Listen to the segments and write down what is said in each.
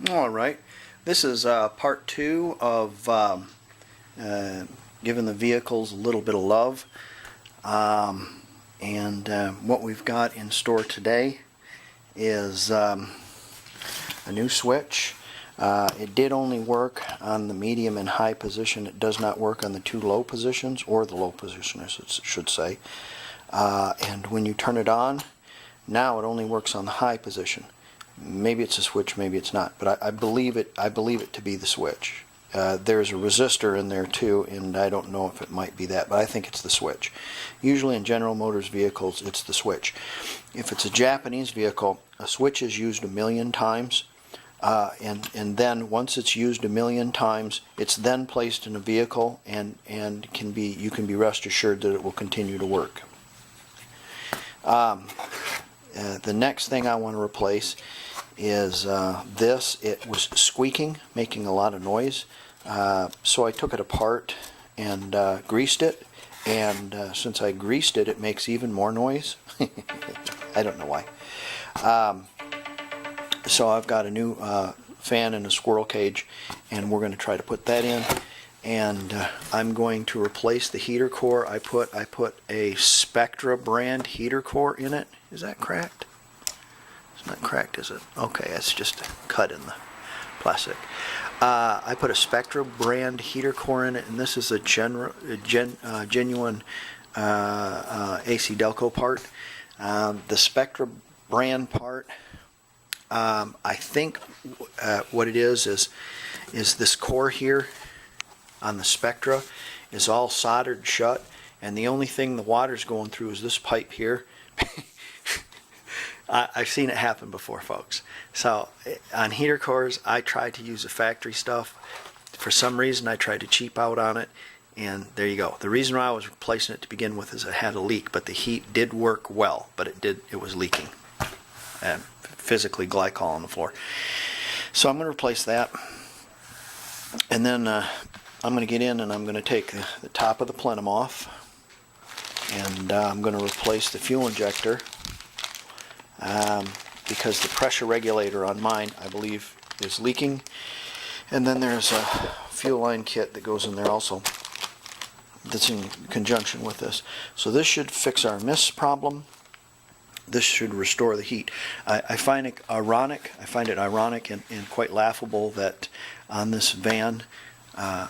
Alright, this is part 2 of giving the vehicles a little bit of love. What we've got in store today is a new switch. It did only work on the medium and high position. It does not work on the two low positions, or the low position I should say. And when you turn it on, now it only works on the high position. Maybe it's a switch, maybe it's not, but I believe it to be the switch. There's a resistor in there too, and I don't know if it might be that, but I think it's the switch. Usually in General Motors vehicles, it's the switch. If it's a Japanese vehicle, a switch is used 1,000,000 times, and then once it's used 1,000,000 times, it's then placed in a vehicle, and you can be rest assured that it will continue to work. The next thing I want to replace is this. It was squeaking, making a lot of noise, so I took it apart and greased it, and since I greased it, it makes even more noise. I don't know why. So I've got a new fan and a squirrel cage, and we're going to try to put that in, and I'm going to replace the heater core. I put a Spectra brand heater core in it. Is that cracked? It's not cracked, is it? Okay, it's just a cut in the plastic. I put a Spectra brand heater core in it, and this is a genuine AC Delco part. The Spectra brand part, I think what it is this core here on the Spectra is all soldered shut, and the only thing the water's going through is this pipe here. I've seen it happen before, folks. So on heater cores, I tried to use the factory stuff. For some reason, I tried to cheap out on it, and there you go. The reason why I was replacing it to begin with is it had a leak, but the heat did work well, but it was leaking and physically glycol on the floor. So I'm going to replace that, and then I'm going to get in and I'm going to take the top of the plenum off, and I'm going to replace the fuel injector. Because the pressure regulator on mine, I believe, is leaking. And then there's a fuel line kit that goes in there also that's in conjunction with this. So this should fix our mist problem. This should restore the heat. I find it ironic and quite laughable that on this van,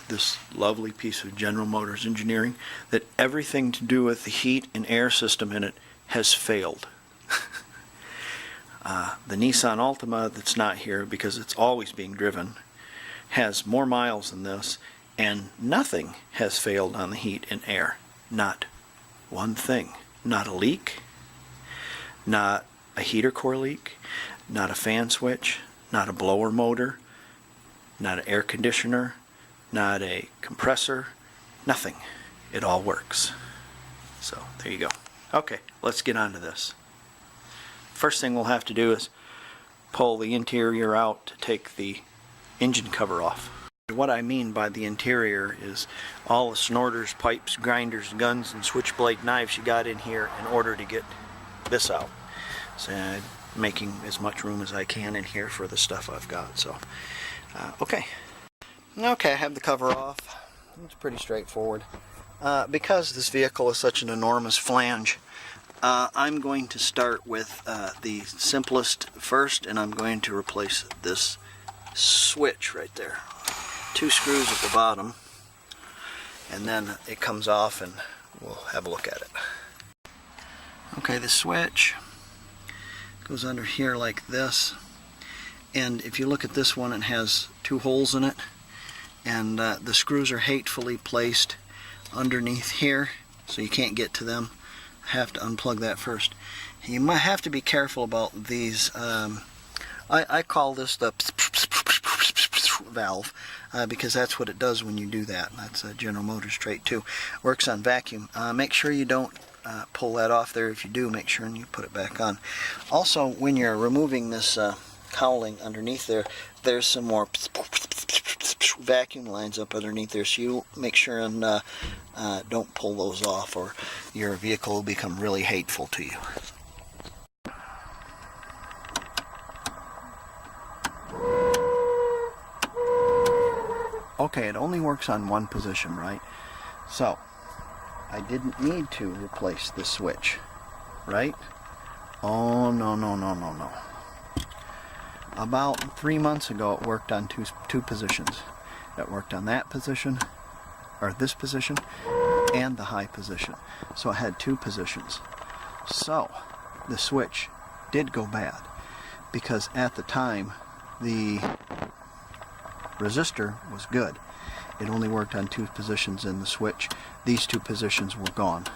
this lovely piece of General Motors engineering, that everything to do with the heat and air system in it has failed. The Nissan Altima that's not here because it's always being driven has more miles than this, and nothing has failed on the heat and air. Not one thing. Not a leak, not a heater core leak, not a fan switch, not a blower motor, not an air conditioner, not a compressor, nothing. It all works. So there you go. Okay, let's get on to this. First thing we'll have to do is pull the interior out to take the engine cover off. What I mean by the interior is all the snorters, pipes, grinders, guns, and switchblade knives you got in here in order to get this out. So I'm making as much room as I can in here for the stuff I've got. So, okay, I have the cover off. It's pretty straightforward. Because this vehicle is such an enormous flange, I'm going to start with the simplest first, and I'm going to replace this switch right there. 2 screws at the bottom, and then it comes off and we'll have a look at it. Okay, the switch goes under here like this, and if you look at this one, it has 2 holes in it, and the screws are hatefully placed underneath here, so you can't get to them. Have to unplug that first. You might have to be careful about these. I call this the valve because that's what it does when you do that. That's a General Motors trait too. Works on vacuum. Make sure you don't pull that off there. If you do, make sure you put it back on. Also, when you're removing this cowling underneath there, there's some more vacuum lines up underneath there, so you make sure and don't pull those off, or your vehicle will become really hateful to you. Okay, it only works on one position, right? So, I didn't need to replace the switch, right? Oh, no, no, no, no, no. About 3 months ago, it worked on two positions. It worked on that position, or this position, and the high position. So I had two positions. So, the switch did go bad, because at the time, the resistor was good. It only worked on two positions in the switch. These two positions were gone.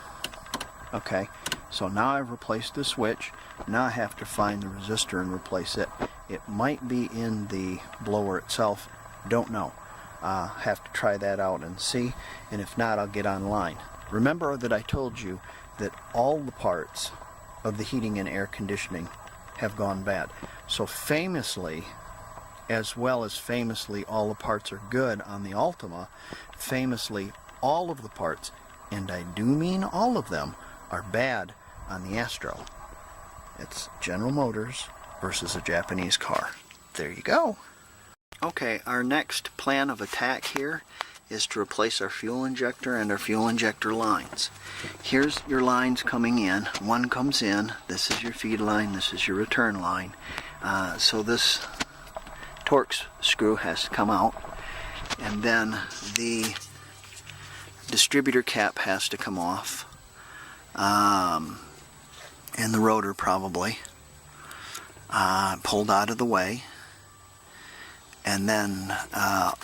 Okay, so now I've replaced the switch. Now I have to find the resistor and replace it. It might be in the blower itself. Don't know. Have to try that out and see, and if not, I'll get online. Remember that I told you that all the parts of the heating and air conditioning have gone bad. So famously, as well as famously all the parts are good on the Altima, famously all of the parts, and I do mean all of them, are bad on the Astro. It's General Motors versus a Japanese car. There you go. Okay, our next plan of attack here is to replace our fuel injector and our fuel injector lines. Here's your lines coming in. One comes in, this is your feed line, this is your return line. So this Torx screw has to come out, and then the distributor cap has to come off, and the rotor probably pulled out of the way, and then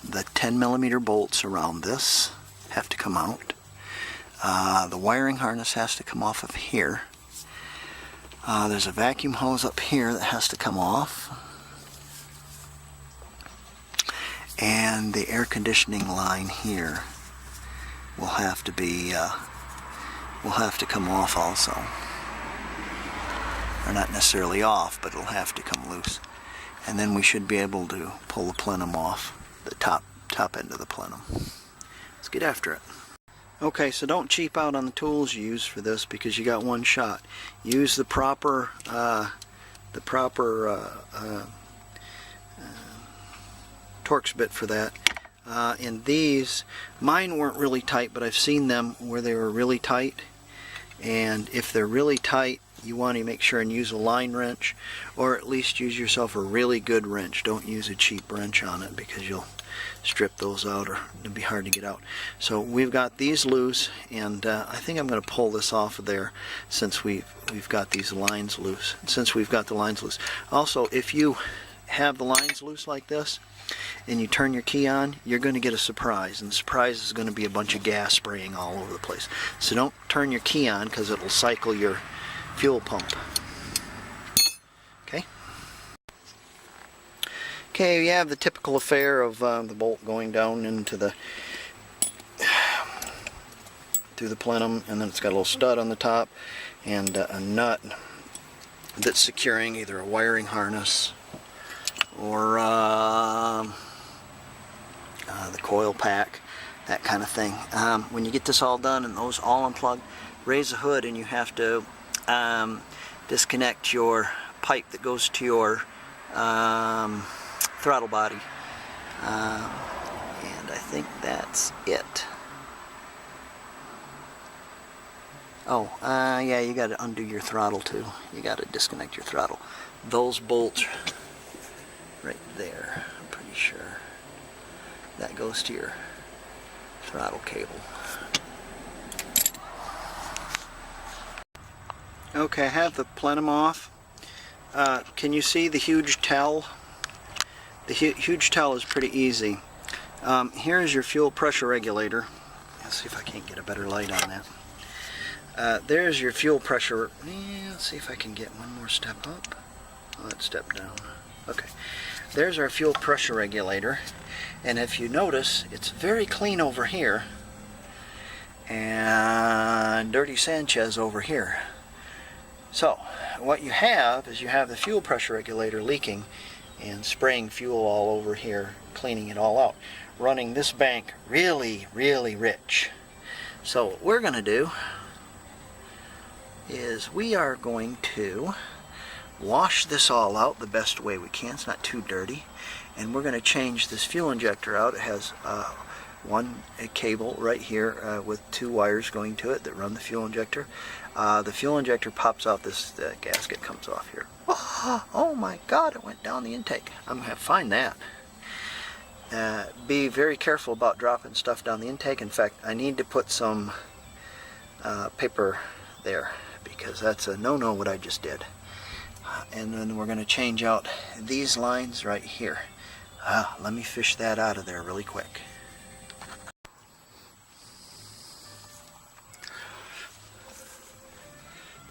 the 10mm bolts around this have to come out. The wiring harness has to come off of here. There's a vacuum hose up here that has to come off, and the air conditioning line here will have to be will have to come off also, or not necessarily off, but it'll have to come loose, and then we should be able to pull the plenum off, the top end of the plenum. Let's get after it. Okay, so don't cheap out on the tools you use for this, because you got one shot. Use the proper Torx bit for that. And these, mine weren't really tight, but I've seen them where they were really tight. And if they're really tight, you want to make sure and use a line wrench, or at least use yourself a really good wrench. Don't use a cheap wrench on it, because you'll strip those out, or it'll be hard to get out. So we've got these loose, and I think I'm going to pull this off of there since we've got these lines loose. Since we've got the lines loose. Also, if you have the lines loose like this, and you turn your key on, you're going to get a surprise, and the surprise is going to be a bunch of gas spraying all over the place. So don't turn your key on, because it'll cycle your fuel pump. Okay? Okay, you have the typical affair of the bolt going down into the through the plenum, and then it's got a little stud on the top and a nut that's securing either a wiring harness or the coil pack, that kind of thing. When you get this all done and those all unplugged, raise the hood, and you have to disconnect your pipe that goes to your throttle body, and I think that's it. Oh, yeah, you got to undo your throttle too. You got to disconnect your throttle. Those bolts right there, I'm pretty sure that goes to your throttle cable. Okay, I have the plenum off. Can you see the huge tell? The huge tell is pretty easy. Here's your fuel pressure regulator. Let's see if I can't get a better light on that. There's your fuel pressure. Let's see if I can get one more step up. Oh, let's step down. Okay. There's our fuel pressure regulator. And if you notice, it's very clean over here. And Dirty Sanchez over here. So, what you have is you have the fuel pressure regulator leaking and spraying fuel all over here, cleaning it all out, running this bank really, really rich. So what we're going to do is we are going to wash this all out the best way we can. It's not too dirty. and we're going to change this fuel injector out. It has one cable right here with 2 wires going to it that run the fuel injector. The fuel injector pops out, this gasket comes off here. Oh my God, it went down the intake. I'm going to have to find that. Be very careful about dropping stuff down the intake. In fact, I need to put some paper there, because that's a no-no what I just did. And then we're going to change out these lines right here. Let me fish that out of there really quick.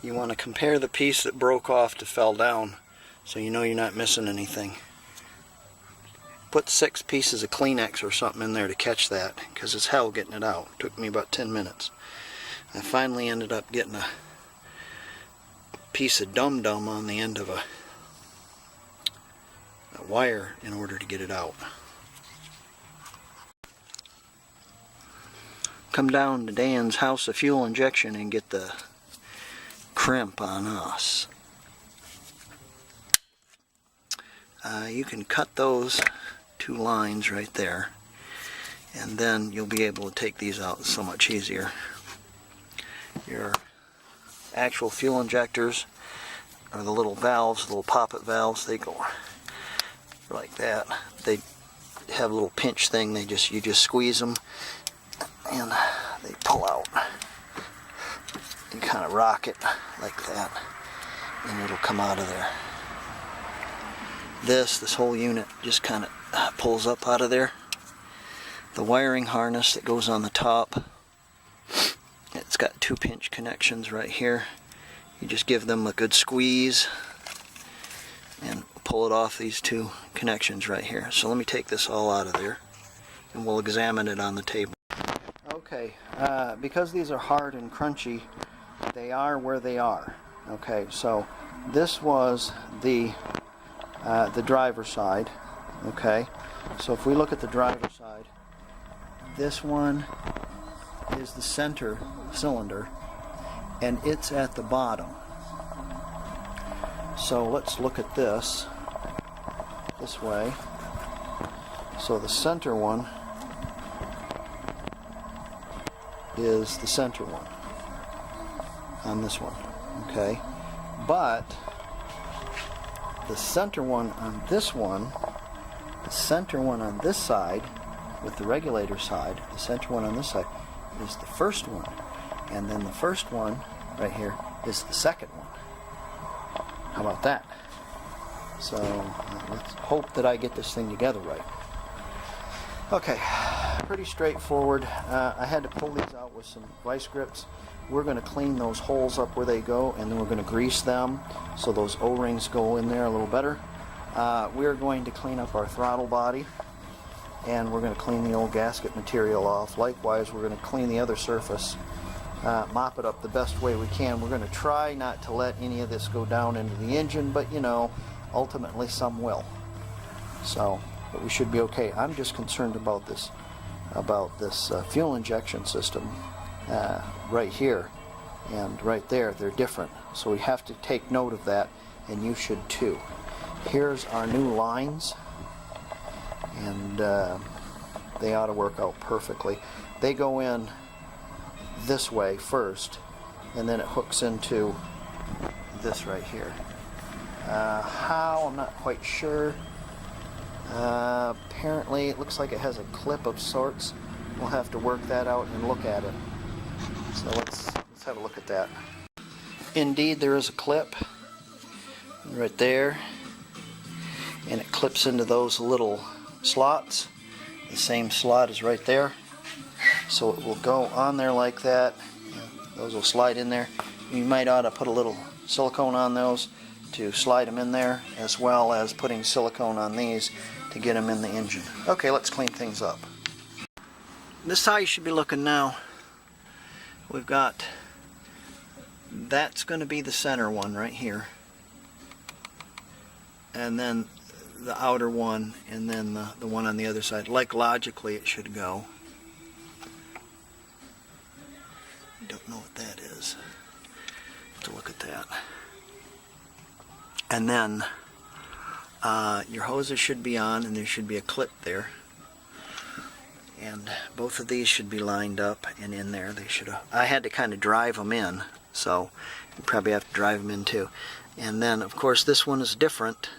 You want to compare the piece that broke off to fell down, so you know you're not missing anything. Put 6 pieces of Kleenex or something in there to catch that, because it's hell getting it out. It took me about 10 minutes. I finally ended up getting a piece of dum-dum on the end of a wire in order to get it out. Come down to Dan's house of fuel injection and get the crimp on us. You can cut those 2 lines right there, and then you'll be able to take these out so much easier. Your actual fuel injectors are the little valves, the little poppet valves. They go like that. They have a little pinch thing. You just squeeze them and they pull out. You kind of rock it like that, and it'll come out of there. This whole unit just kind of pulls up out of there. The wiring harness that goes on the top, it's got 2 pinch connections right here. You just give them a good squeeze and pull it off these 2 connections right here. So let me take this all out of there and we'll examine it on the table. Okay, because these are hard and crunchy, they are where they are. Okay, so this was the driver's side. Okay, so if we look at the driver's side, this one is the center cylinder and it's at the bottom. So let's look at this way. So the center one is the center one on this one, okay? But the center one on this one, the center one on this side with the regulator side, the center one on this side is the first one, and then the first one right here is the second one. How about that? So let's hope that I get this thing together right. Okay, pretty straightforward. I had to pull these out with some vice grips. We're going to clean those holes up where they go, and then we're going to grease them so those O-rings go in there a little better. We're going to clean up our throttle body, and we're going to clean the old gasket material off. Likewise, we're going to clean the other surface, mop it up the best way we can. We're going to try not to let any of this go down into the engine, but you know, ultimately some will. So, but we should be okay. I'm just concerned about this fuel injection system right here and right there. They're different, so we have to take note of that, and you should too. Here's our new lines, and they ought to work out perfectly. They go in this way first, and then it hooks into this right here. How? I'm not quite sure. Apparently it looks like it has a clip of sorts. We'll have to work that out and look at it. So let's have a look at that. Indeed, there is a clip right there, and it clips into those little slots. The same slot is right there, so it will go on there like that. Those will slide in there. You might ought to put a little silicone on those to slide them in there, as well as putting silicone on these to get them in the engine. Okay, let's clean things up. This is how you should be looking now. We've got, that's going to be the center one right here, and then the outer one, and then the one on the other side. Like logically it should go. I don't know what that is. Have to look at that. And then your hoses should be on, and there should be a clip there. And both of these should be lined up and in there. They should have, I had to kind of drive them in, so you probably have to drive them in too. And then, of course, this one is different,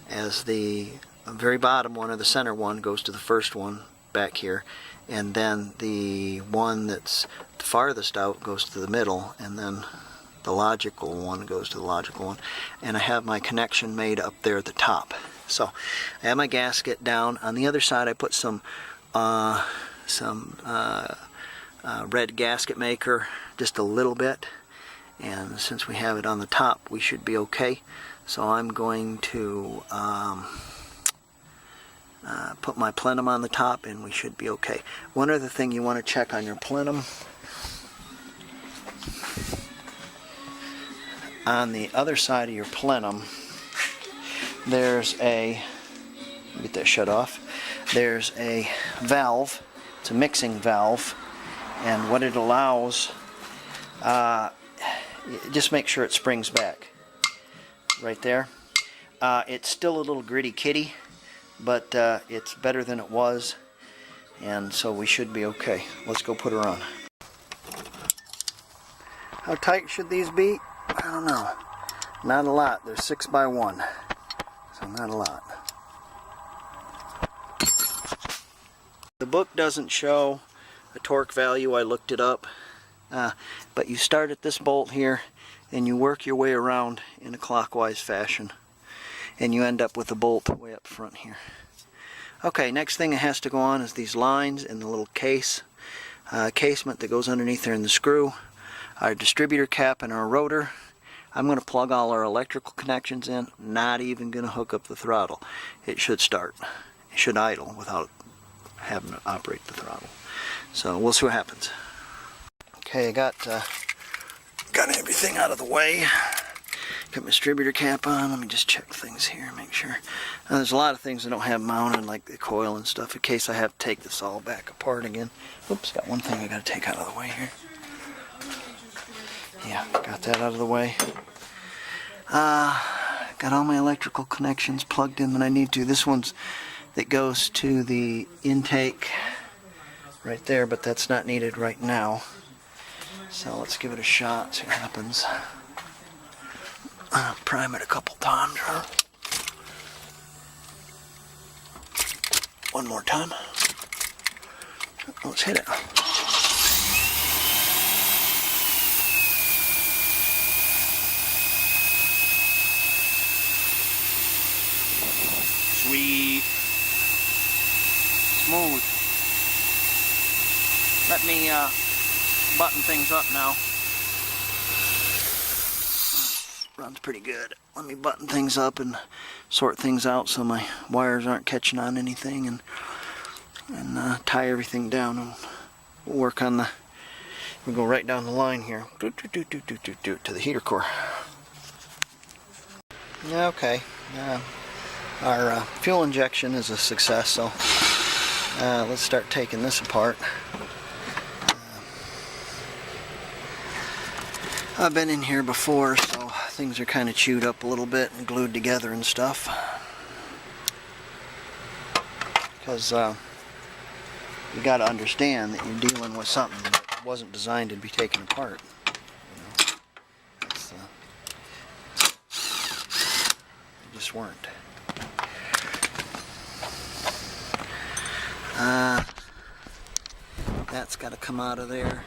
as the very bottom one or the center one goes to the first one back here, and then the one that's the farthest out goes to the middle, and then the logical one goes to the logical one. And I have my connection made up there at the top. So I have my gasket down. On the other side I put some red gasket maker, just a little bit, and since we have it on the top we should be okay. So I'm going to put my plenum on the top and we should be okay. One other thing you want to check on your plenum, on the other side of your plenum there's a, get that shut off, there's a valve. It's a mixing valve, and what it allows, just make sure it springs back right there. It's still a little gritty kitty, but it's better than it was, and so we should be okay. Let's go put her on. How tight should these be? I don't know. Not a lot. They're 6x1, so not a lot. The book doesn't show a torque value. I looked it up, but you start at this bolt here and you work your way around in a clockwise fashion, and you end up with the bolt way up front here. Okay, next thing that has to go on is these lines and the little case casement that goes underneath there in the screw, our distributor cap and our rotor. I'm going to plug all our electrical connections in, not even going to hook up the throttle. It should start. It should idle without having to operate the throttle. So we'll see what happens. Okay, I got everything out of the way. Got my distributor cap on. Let me just check things here, make sure. There's a lot of things I don't have mounted, like the coil and stuff, in case I have to take this all back apart again. Oops, got one thing I got to take out of the way here. Yeah, got that out of the way. Got all my electrical connections plugged in that I need to. This one's that goes to the intake right there, but that's not needed right now. So let's give it a shot, see what happens. Prime it a couple times. One more time. Let's hit it. Sweet. Smooth. Let me button things up now. Runs pretty good. Let me button things up and sort things out so my wires aren't catching on anything, and tie everything down, and we'll work on we'll go right down the line here to the heater core. Okay, our fuel injection is a success, so let's start taking this apart. I've been in here before, so things are kind of chewed up a little bit and glued together and stuff. Because you got to understand that you're dealing with something that wasn't designed to be taken apart. You know? They just weren't. That's got to come out of there.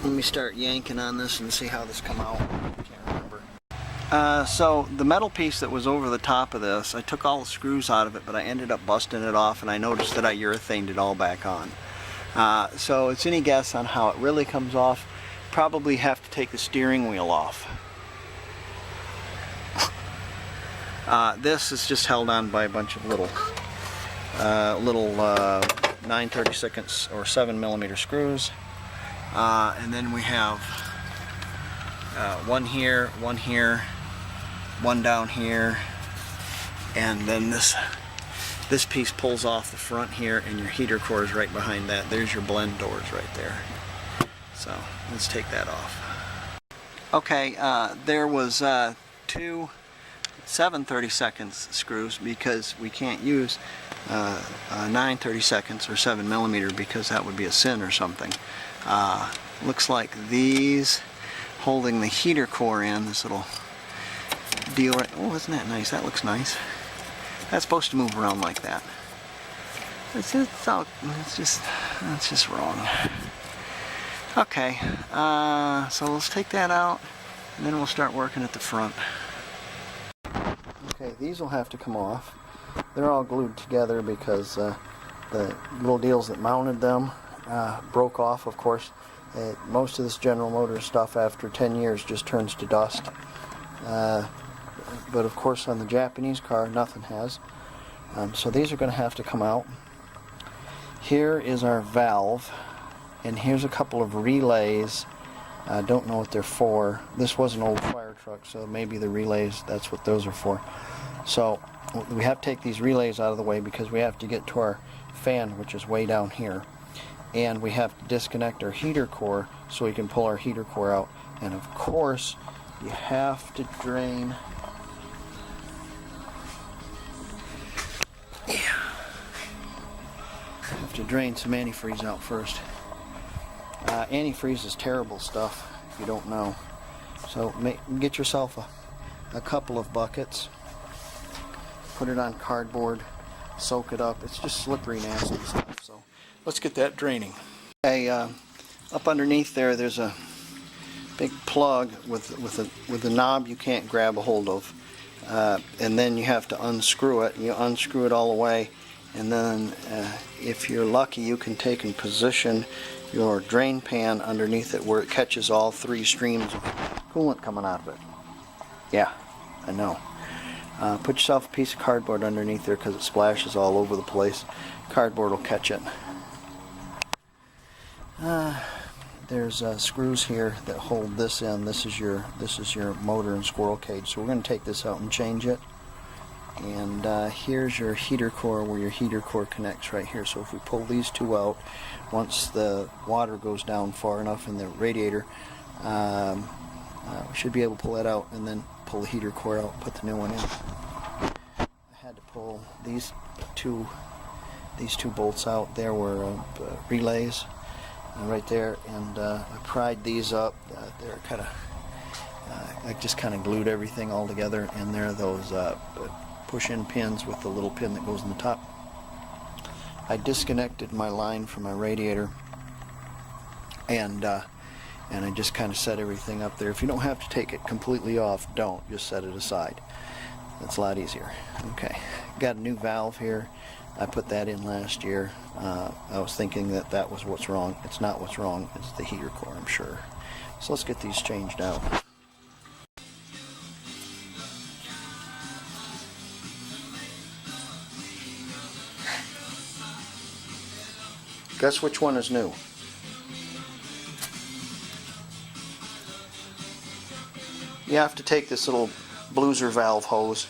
Let me start yanking on this and see how this come out. Can't remember. So the metal piece that was over the top of this, I took all the screws out of it, but I ended up busting it off, and I noticed that I urethaned it all back on. So it's any guess on how it really comes off. Probably have to take the steering wheel off. This is just held on by a bunch of little 9/32 or 7mm screws, and then we have one here, one down here, and then this piece pulls off the front here, and your heater core is right behind that. There's your blend doors right there. So let's take that off. Okay, there was two 7/32 screws because we can't use 9/32 or 7mm because that would be a sin or something. Looks like these holding the heater core in, this little deal right. Oh, isn't that nice? That looks nice. That's supposed to move around like that. It's just wrong. Okay, so let's take that out and then we'll start working at the front. Okay, these will have to come off. They're all glued together because the little deals that mounted them broke off, of course. Most of this General Motors stuff after 10 years just turns to dust. But of course on the Japanese car nothing has. So these are going to have to come out. Here is our valve, and here's a couple of relays. I don't know what they're for. This was an old fire truck, so maybe the relays, that's what those are for. So we have to take these relays out of the way because we have to get to our fan, which is way down here. And we have to disconnect our heater core so we can pull our heater core out. And of course, you have to drain. Have to drain some antifreeze out first. Antifreeze is terrible stuff if you don't know. So get yourself a couple of buckets, put it on cardboard, soak it up. It's just slippery, nasty stuff. So let's get that draining. Okay, up underneath there's a big plug with a knob you can't grab a hold of, and then you have to unscrew it. You unscrew it all the way, and then if you're lucky you can take and position your drain pan underneath it where it catches all three streams of coolant coming out of it. Yeah, I know. Put yourself a piece of cardboard underneath there because it splashes all over the place. Cardboard will catch it. There's screws here that hold this in. This is your motor and squirrel cage. So we're going to take this out and change it. And here's your heater core where your heater core connects right here. So if we pull these two out, once the water goes down far enough in the radiator, we should be able to pull that out and then pull the heater core out, put the new one in. I had to pull these two bolts out. There were relays right there, and I pried these up. They're kind of I just kind of glued everything all together, and there are those push-in pins with the little pin that goes in the top. I disconnected my line from my radiator, and I just kind of set everything up there. If you don't have to take it completely off, don't. Just set it aside. That's a lot easier. Okay, got a new valve here. I put that in last year. I was thinking that was what's wrong. It's not what's wrong. It's the heater core, I'm sure. So let's get these changed out. Guess which one is new? You have to take this little blueser valve hose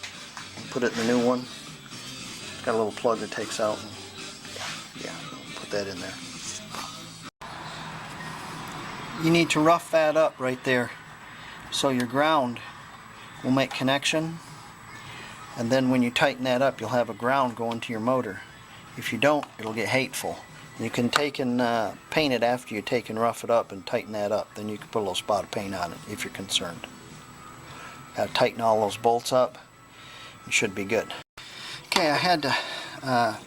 and put it in the new one. It's got a little plug that takes out. And yeah, put that in there. You need to rough that up right there so your ground will make connection, and then when you tighten that up you'll have a ground going to your motor. If you don't, it'll get hateful. You can take and paint it after you take and rough it up and tighten that up. Then you can put a little spot of paint on it if you're concerned. Tighten all those bolts up. It should be good. Okay, I had to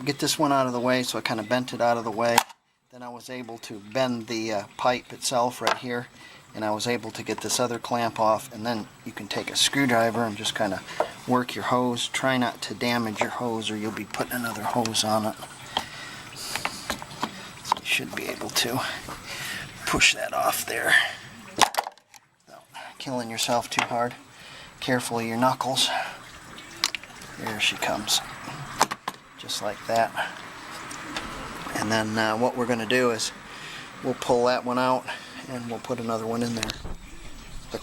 get this one out of the way, so I kind of bent it out of the way. Then I was able to bend the pipe itself right here, and I was able to get this other clamp off, and then you can take a screwdriver and just kind of work your hose. Try not to damage your hose or you'll be putting another hose on it. So you should be able to push that off there without killing yourself too hard. Careful of your knuckles. There she comes. Just like that. And then what we're going to do is we'll pull that one out and we'll put another one in there. The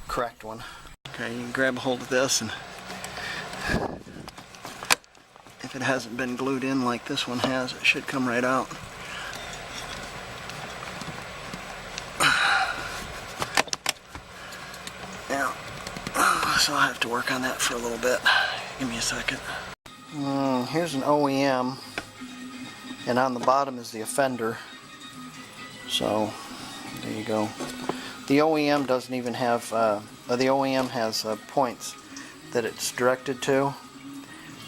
correct one. Okay, you can grab a hold of this, and if it hasn't been glued in like this one has, it should come right out. so I'll have to work on that for a little bit. Give me a second. Here's an OEM, and on the bottom is the offender. So there you go. The OEM doesn't even have, the OEM has points that it's directed to,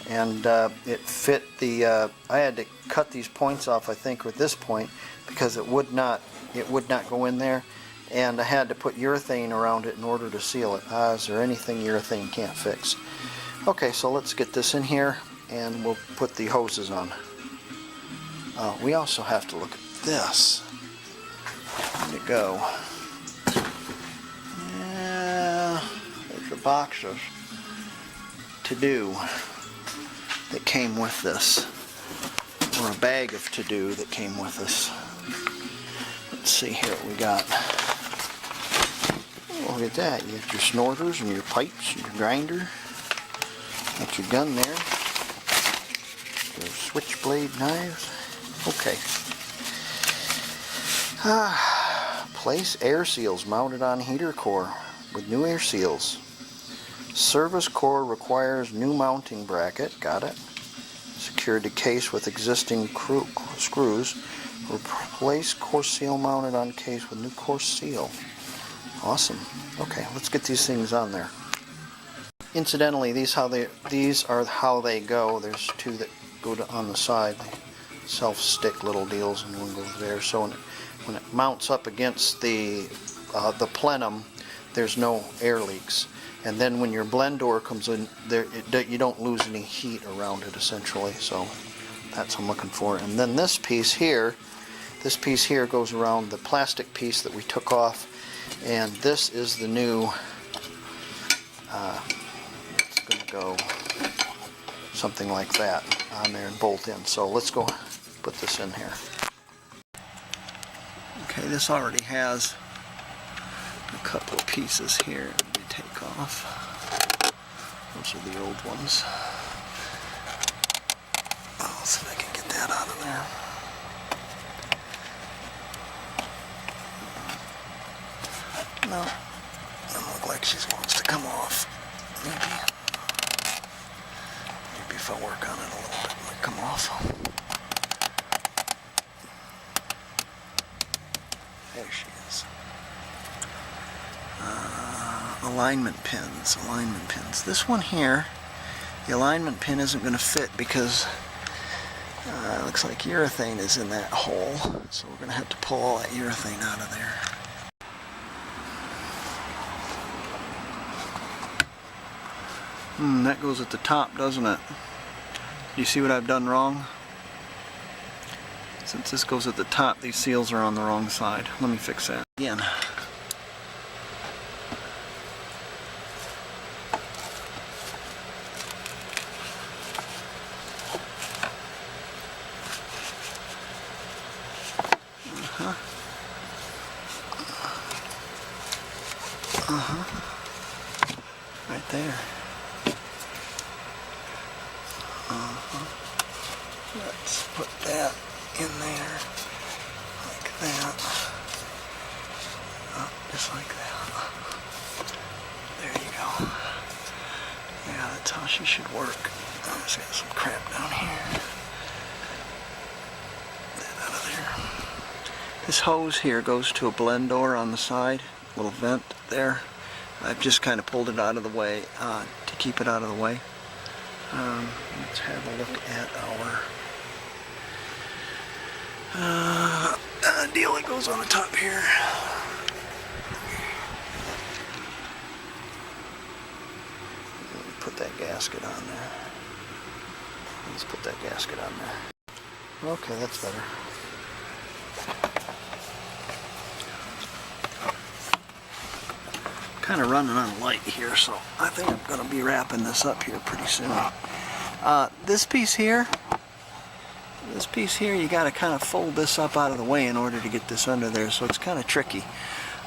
and it fit the, I had to cut these points off, I think, with this point, because it would not go in there, and I had to put urethane around it in order to seal it. Is there anything urethane can't fix? Okay, so let's get this in here, and we'll put the hoses on. We also have to look at this. Where'd it go? Yeah, there's a box of to-do that came with this, or a bag of to-do that came with this. Let's see here what we got. Oh, look at that. You got your snorters and your pipes and your grinder. Got your gun there. Your switchblade knives. Okay. Place air seals mounted on heater core with new air seals. Service core requires new mounting bracket. Got it. Secured to case with existing screws. Replace core seal mounted on case with new core seal. Awesome. Okay, let's get these things on there. Incidentally, these are how they go. There's two that go on the side, self-stick little deals, and one goes there. So when it mounts up against the plenum, there's no air leaks. And then when your blend door comes in, you don't lose any heat around it, essentially. So that's what I'm looking for. And then this piece here goes around the plastic piece that we took off, and this is the new. It's going to go something like that on there and bolt in. So let's go put this in here. Okay, this already has a couple of pieces here that we take off. Those are the old ones. I'll see if I can get that out of there. No, doesn't look like she wants to come off. Maybe if I work on it a little bit, it might come off. There she is. Alignment pins. This one here, the alignment pin isn't going to fit because it looks like urethane is in that hole. So we're going to have to pull all that urethane out of there. That goes at the top, doesn't it? You see what I've done wrong? Since this goes at the top, these seals are on the wrong side. Let me fix that again. Right there. Let's put that in there, like that. Oh, just like that. There you go. Yeah, that's how she should work. I just got some crap down here. Get that out of there. This hose here goes to a blend door on the side, little vent there. I've just kind of pulled it out of the way to keep it out of the way. Let's have a look at our deal that goes on the top here. Put that gasket on there. Let's put that gasket on there. Okay, that's better. Kind of running on light here, so I think I'm going to be wrapping this up here pretty soon. This piece here, you got to kind of fold this up out of the way in order to get this under there, so it's kind of tricky.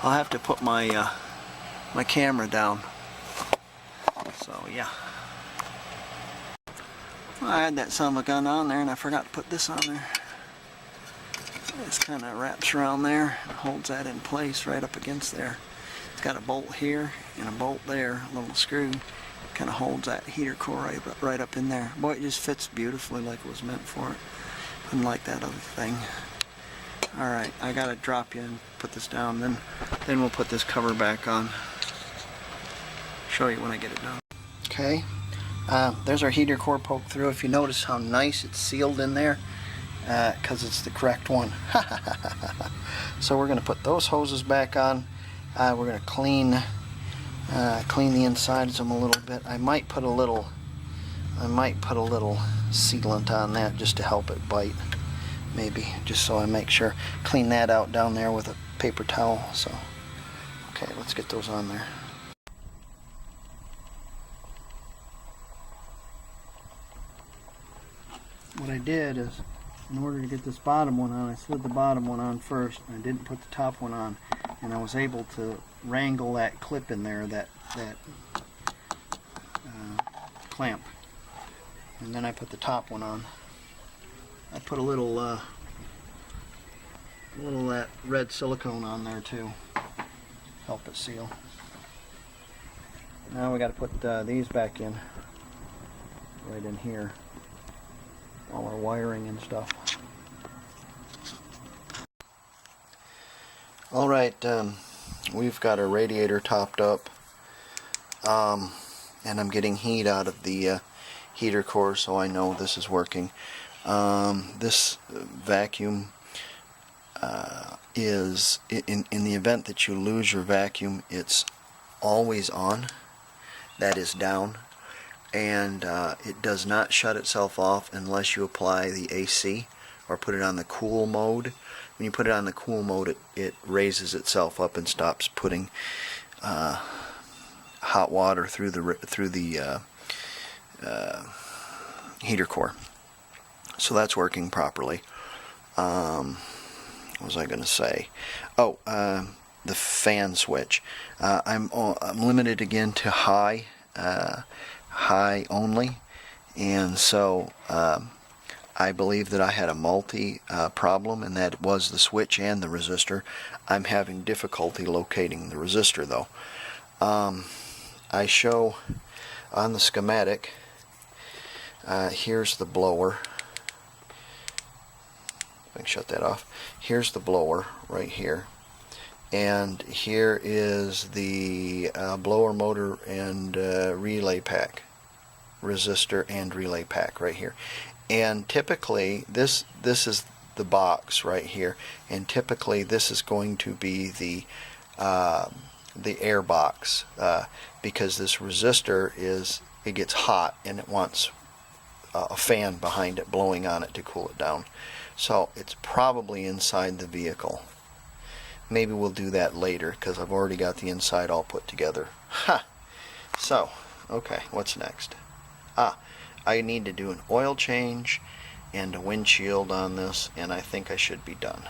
I'll have to put my my camera down. So yeah, I had that son of a gun on there, and I forgot to put this on there. This kind of wraps around there and holds that in place right up against there. It's got a bolt here and a bolt there, a little screw. Kind of holds that heater core right up in there. Boy, it just fits beautifully like it was meant for it. Unlike that other thing. Alright, I gotta drop you and put this down, then we'll put this cover back on. Show you when I get it done. Okay, there's our heater core poked through. If you notice how nice it's sealed in there, because it's the correct one. So we're going to put those hoses back on. We're going to clean the insides of them a little bit. I might put a little sealant on that just to help it bite, maybe, just so I make sure. Clean that out down there with a paper towel. So, okay, let's get those on there. What I did is, in order to get this bottom one on, I slid the bottom one on first, and I didn't put the top one on, and I was able to wrangle that clip in there, that clamp, and then I put the top one on. I put a little of that red silicone on there too, help it seal. Now we got to put these back in, right in here. All our wiring and stuff. Alright, we've got our radiator topped up, and I'm getting heat out of the heater core, so I know this is working. This vacuum is, in the event that you lose your vacuum, it's always on, that is down. And it does not shut itself off unless you apply the AC or put it on the cool mode. When you put it on the cool mode, it raises itself up and stops putting hot water through the heater core. So that's working properly. What was I going to say? Oh, the fan switch. I'm limited again to high only, and so I believe that I had a multi problem, and that was the switch and the resistor. I'm having difficulty locating the resistor though. I show on the schematic, here's the blower. I can shut that off. Here's the blower right here, and here is the blower motor and relay pack, resistor and relay pack right here. And typically this is the box right here, and typically this is going to be the air box, because this resistor it gets hot and it wants a fan behind it blowing on it to cool it down. So it's probably inside the vehicle. Maybe we'll do that later because I've already got the inside all put together. Ha! So, okay, what's next? I need to do an oil change and a windshield on this, and I think I should be done.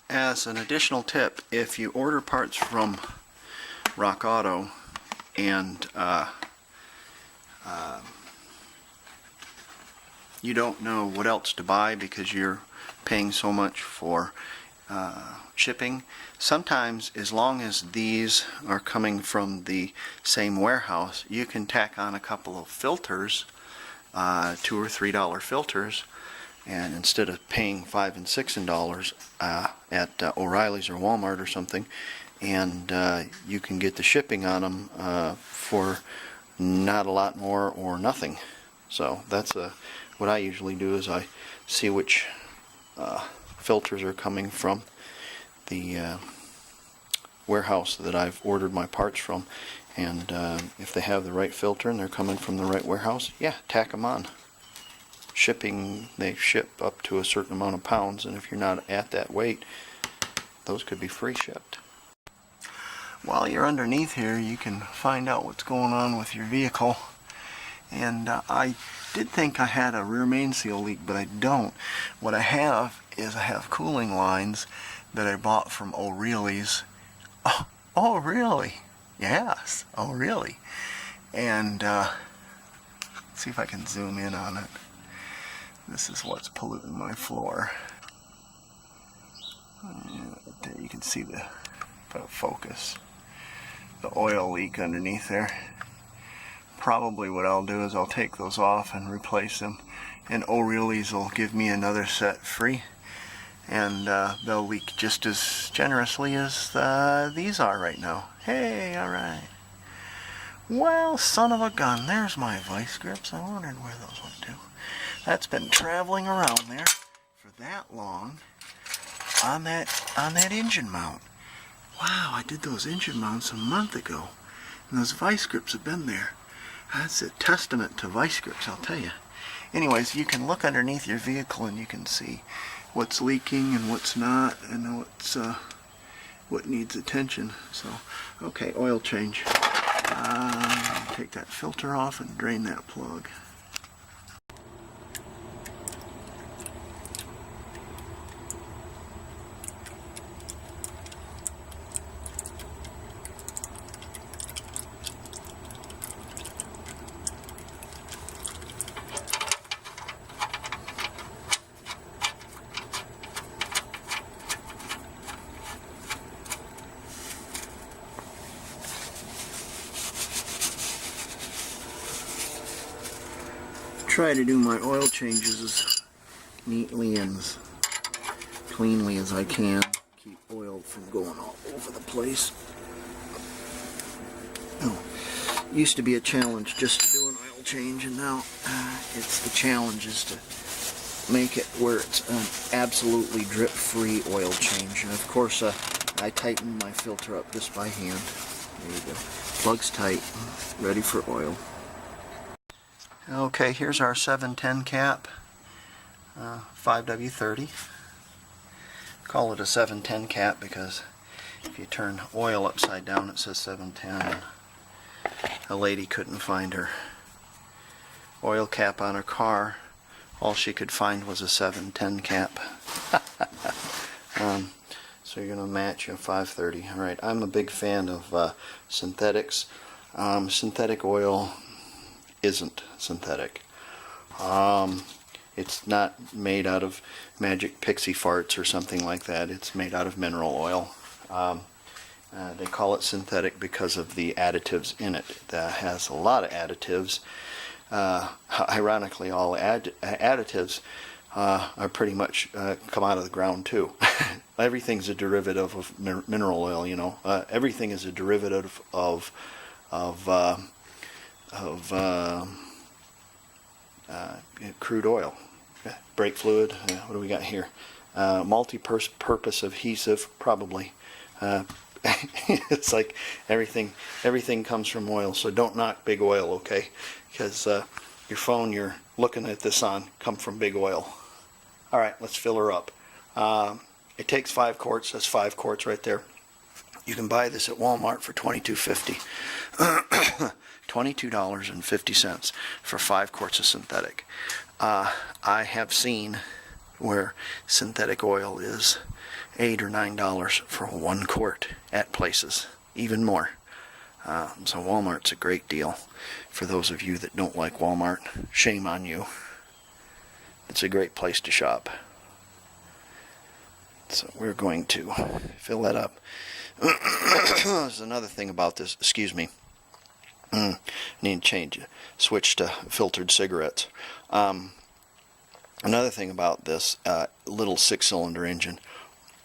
As an additional tip, if you order parts from Rock Auto and you don't know what else to buy because you're paying so much for shipping, sometimes, as long as these are coming from the same warehouse, you can tack on a couple of filters, $2 or $3 filters, and instead of paying $5 and $6 at O'Reilly's or Walmart or something, and you can get the shipping on them for not a lot more or nothing. So that's what I usually do, is I see which filters are coming from the warehouse that I've ordered my parts from, and if they have the right filter and they're coming from the right warehouse, yeah, tack them on. Shipping, they ship up to a certain amount of pounds, and if you're not at that weight, those could be free shipped. While you're underneath here, you can find out what's going on with your vehicle. And I did think I had a rear main seal leak, but I don't. What I have is I have cooling lines that I bought from O'Reilly's. Oh, really? Yes. Oh, really? And let's see if I can zoom in on it. This is what's polluting my floor. You can see the focus. the oil leak underneath there. Probably what I'll do is I'll take those off and replace them, and O'Reilly's will give me another set free, and they'll leak just as generously as these are right now. Hey, alright. Well, son of a gun, there's my vice grips. I wondered where those went to. That's been traveling around there for that long on that engine mount. Wow, I did those engine mounts a month ago, and those vice grips have been there. That's a testament to vice grips, I'll tell you. Anyways, you can look underneath your vehicle and you can see what's leaking and what's not, and what's what needs attention. So, okay, oil change. Take that filter off and drain that plug. Try to do my oil changes as neatly and as cleanly as I can. Keep oil from going all over the place. Oh, used to be a challenge just to do an oil change, and now it's the challenge is to make it where it's an absolutely drip-free oil change. And of course, I tighten my filter up just by hand. There you go. Plug's tight, ready for oil. Okay, here's our 710 cap, 5W30. Call it a 710 cap because if you turn oil upside down it says 710. A lady couldn't find her oil cap on her car. All she could find was a 710 cap. So you're going to match a 530. Alright, I'm a big fan of synthetics. Synthetic oil isn't synthetic. It's not made out of magic pixie farts or something like that. It's made out of mineral oil. They call it synthetic because of the additives in it. That has a lot of additives. Ironically, all additives are pretty much come out of the ground too. Everything's a derivative of mineral oil, you know. Everything is a derivative of crude oil. Brake fluid, what do we got here? Multi-purpose adhesive, probably. It's like everything comes from oil, so don't knock big oil, okay? Because your phone you're looking at this on come from big oil. Alright, let's fill her up. It takes 5 quarts, that's 5 quarts right there. You can buy this at Walmart for $22.50. $22.50 for 5 quarts of synthetic. I have seen where synthetic oil is $8 or $9 for 1 quart at places, even more. So Walmart's a great deal. For those of you that don't like Walmart, shame on you. It's a great place to shop. So we're going to fill that up. There's another thing about this, excuse me. Need to switch to filtered cigarettes. Another thing about this little 6-cylinder engine,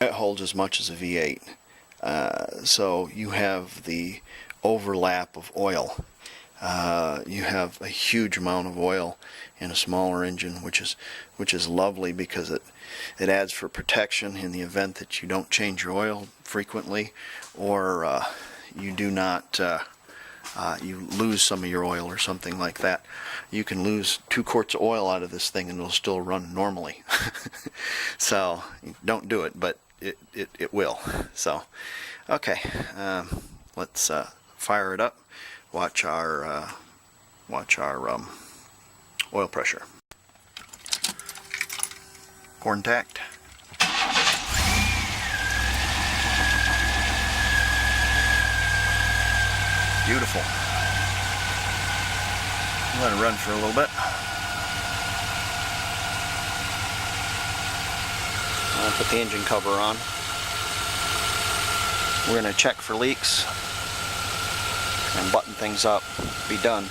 it holds as much as a V8. So you have the overlap of oil. You have a huge amount of oil in a smaller engine, which is lovely because it adds for protection in the event that you don't change your oil frequently, or you do not you lose some of your oil or something like that. You can lose 2 quarts of oil out of this thing and it'll still run normally. So don't do it, but it will. So okay, let's fire it up. Watch our oil pressure. Contact. Beautiful. Let it run for a little bit. I'll put the engine cover on. We're going to check for leaks. and button things up, be done.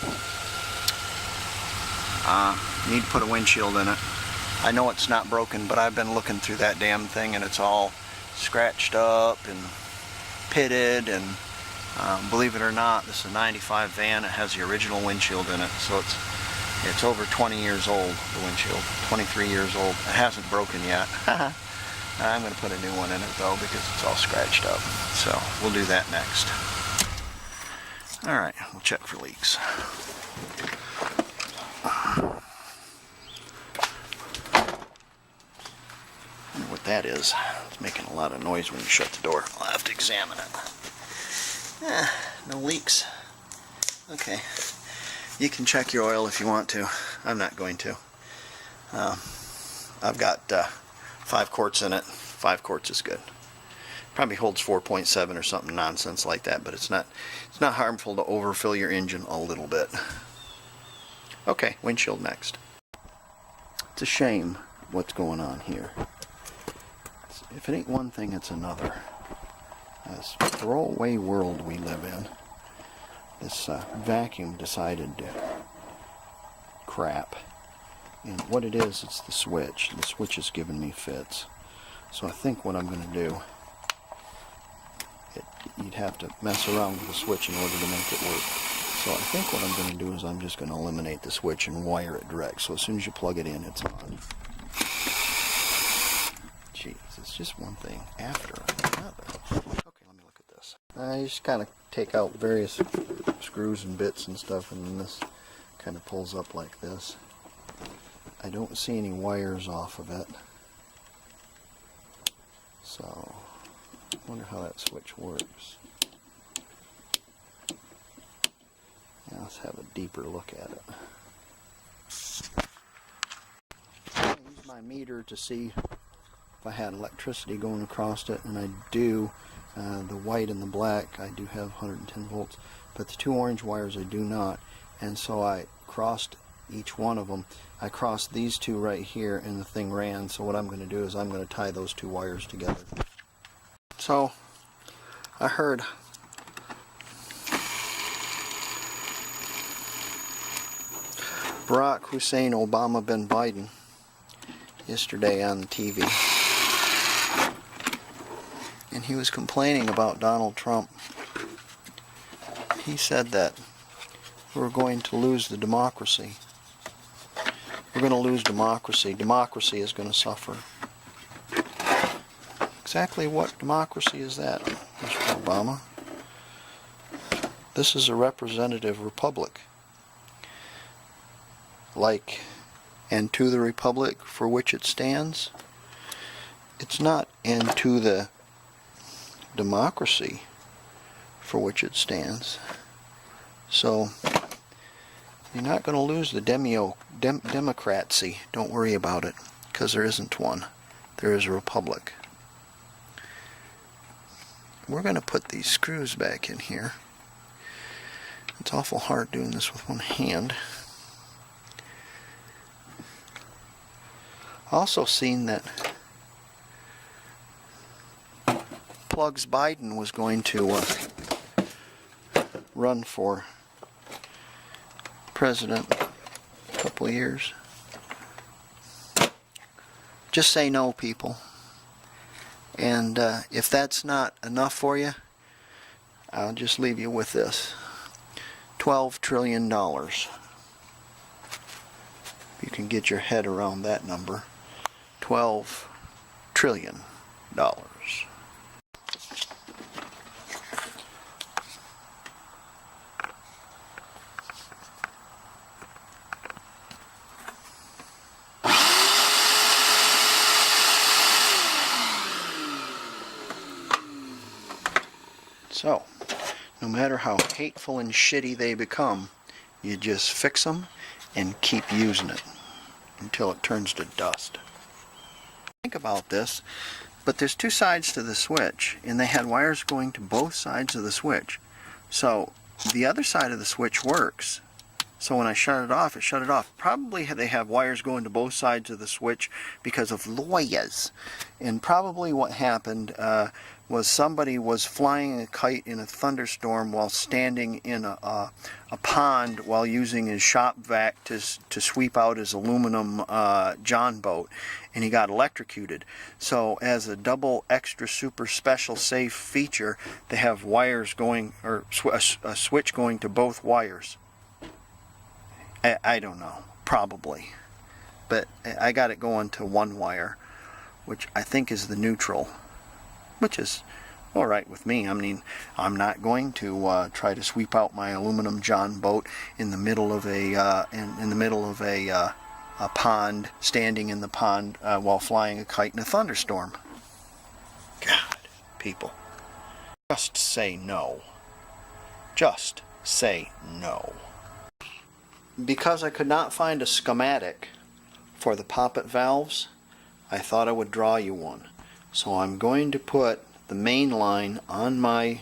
Need to put a windshield in it. I know it's not broken, but I've been looking through that damn thing and it's all scratched up and pitted, and believe it or not, this is a 95 van. It has the original windshield in it, so it's over 20 years old, the windshield. 23 years old. It hasn't broken yet. I'm going to put a new one in it though, because it's all scratched up. So we'll do that next. Alright, we'll check for leaks. I wonder what that is. It's making a lot of noise when you shut the door. I'll have to examine it. No leaks. Okay. You can check your oil if you want to. I'm not going to. I've got 5 quarts in it. 5 quarts is good. Probably holds 4.7 or something nonsense like that, but it's not harmful to overfill your engine a little bit. Okay, windshield next. It's a shame what's going on here. If it ain't one thing, it's another. This throwaway world we live in, this vacuum decided to crap. And what it is, it's the switch. The switch is giving me fits. So I think what I'm going to do, you'd have to mess around with the switch in order to make it work. So I think what I'm going to do is I'm just going to eliminate the switch and wire it direct. So as soon as you plug it in, it's on. Jeez, it's just one thing after another. Okay, let me look at this. I just kind of take out various screws and bits and stuff, and then this kind of pulls up like this. I don't see any wires off of it. So, I wonder how that switch works. Yeah, let's have a deeper look at it. I use my meter to see if I had electricity going across it, and I do. The white and the black, I do have 110 volts, but the 2 orange wires I do not, and so I crossed each one of them. I crossed these 2 right here, and the thing ran. So what I'm going to do is I'm going to tie those 2 wires together. So I heard Barack Hussein Obama bin Biden yesterday on the TV, and he was complaining about Donald Trump. He said that we're going to lose the democracy. We're going to lose democracy. Democracy is going to suffer. Exactly what democracy is that, Mr. Obama? This is a representative republic. Like, and to the republic for which it stands. It's not and to the democracy for which it stands. So, you're not going to lose the democracy. Don't worry about it, because there isn't one. There is a republic. We're going to put these screws back in here. It's awful hard doing this with one hand. Also seen that Plugs Biden was going to run for president a couple of years. Just say no, people. And if that's not enough for you, I'll just leave you with this. $12 trillion. You can get your head around that number. $12 trillion. So, no matter how hateful and shitty they become, you just fix them and keep using it until it turns to dust. Think about this, but there's 2 sides to the switch, and they had wires going to both sides of the switch. So, the other side of the switch works. So when I shut it off, it shut it off. Probably they have wires going to both sides of the switch because of lawyers. And probably what happened was somebody was flying a kite in a thunderstorm while standing in a pond while using his shop vac to sweep out his aluminum John boat, and he got electrocuted. So as a double extra super special safe feature, they have wires going, or a switch going to both wires. I don't know, probably, but I got it going to one wire, which I think is the neutral, which is all right with me. I mean, I'm not going to try to sweep out my aluminum John boat in the middle of a pond, standing in the pond while flying a kite in a thunderstorm. God, people, just say no. Just say no. Because I could not find a schematic for the poppet valves, I thought I would draw you one. So I'm going to put the main line on my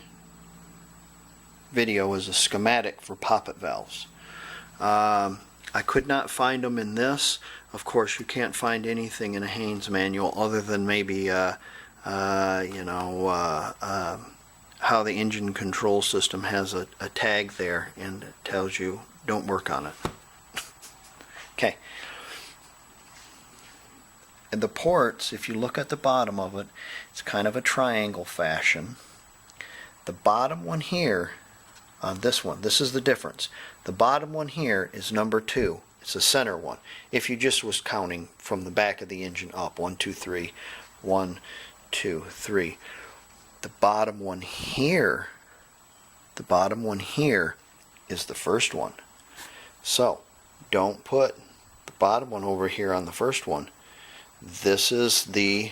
video as a schematic for poppet valves. I could not find them in this. Of course, you can't find anything in a Haynes manual other than maybe how the engine control system has a tag there and it tells you don't work on it. Okay. And the ports, if you look at the bottom of it, it's kind of a triangle fashion. The bottom one here on this one, this is the difference. The bottom one here is number 2. It's the center one. If you just was counting from the back of the engine up, 1, 2, 3, 1, 2, 3. The bottom one here, is the first one. So don't put the bottom one over here on the first one. This is the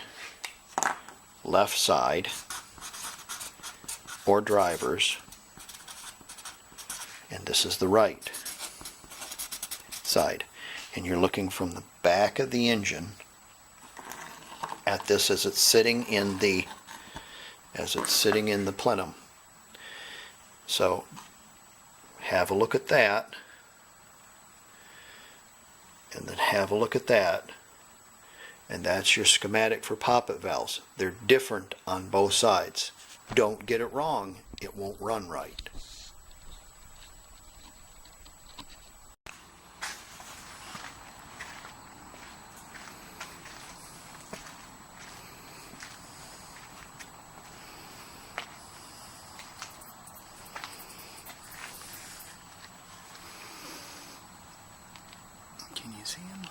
left side, or driver's, and this is the right side. And you're looking from the back of the engine at this as it's sitting in the plenum. So have a look at that, and then have a look at that, and that's your schematic for poppet valves. They're different on both sides. Don't get it wrong, it won't run right. Can you see him?